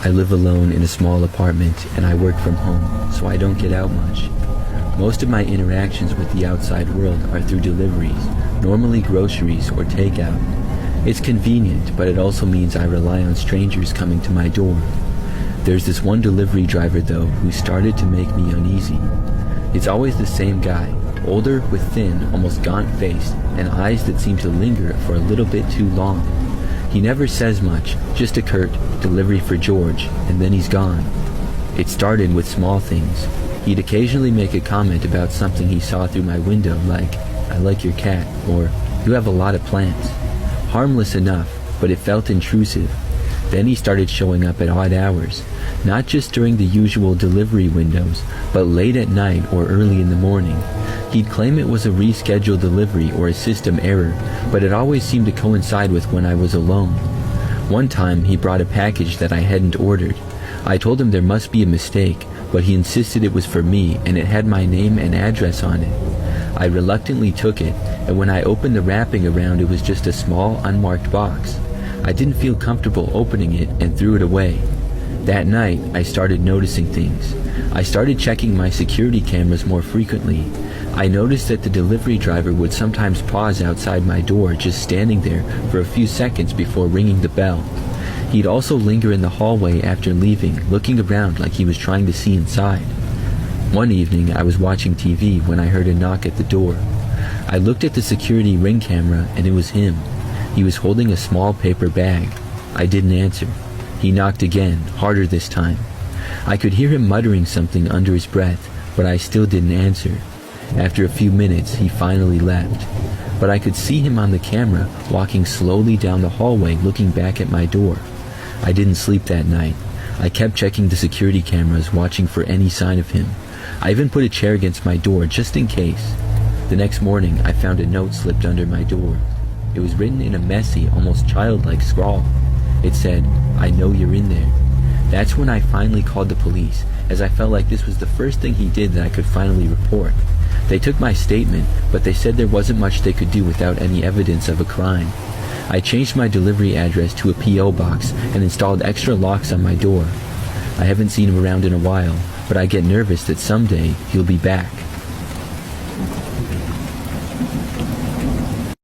I live alone in a small apartment and I work from home, so I don't get out much. Most of my interactions with the outside world are through deliveries, normally groceries or takeout. It's convenient, but it also means I rely on strangers coming to my door. There's this one delivery driver though who started to make me uneasy. It's always the same guy, older with thin, almost gaunt face and eyes that seem to linger for a little bit too long. He never says much, just a curt "delivery for George," and then he's gone. It started with small things. He'd occasionally make a comment about something he saw through my window, like, "I like your cat," or "You have a lot of plants." Harmless enough, but it felt intrusive. Then he started showing up at odd hours, not just during the usual delivery windows, but late at night or early in the morning. He'd claim it was a rescheduled delivery or a system error, but it always seemed to coincide with when I was alone. One time, he brought a package that I hadn't ordered. I told him there must be a mistake, but he insisted it was for me and it had my name and address on it. I reluctantly took it, and when I opened the wrapping around, it was just a small, unmarked box. I didn't feel comfortable opening it and threw it away. That night, I started noticing things. I started checking my security cameras more frequently. I noticed that the delivery driver would sometimes pause outside my door, just standing there for a few seconds before ringing the bell. He'd also linger in the hallway after leaving, looking around like he was trying to see inside. One evening, I was watching TV when I heard a knock at the door. I looked at the security ring camera and it was him. He was holding a small paper bag. I didn't answer. He knocked again, harder this time. I could hear him muttering something under his breath, but I still didn't answer. After a few minutes, he finally left. But I could see him on the camera, walking slowly down the hallway, looking back at my door. I didn't sleep that night. I kept checking the security cameras, watching for any sign of him. I even put a chair against my door, just in case. The next morning, I found a note slipped under my door. It was written in a messy, almost childlike scrawl. It said, "I know you're in there." That's when I finally called the police, as I felt like this was the first thing he did that I could finally report. They took my statement, but they said there wasn't much they could do without any evidence of a crime. I changed my delivery address to a P.O. box and installed extra locks on my door. I haven't seen him around in a while, but I get nervous that someday he'll be back.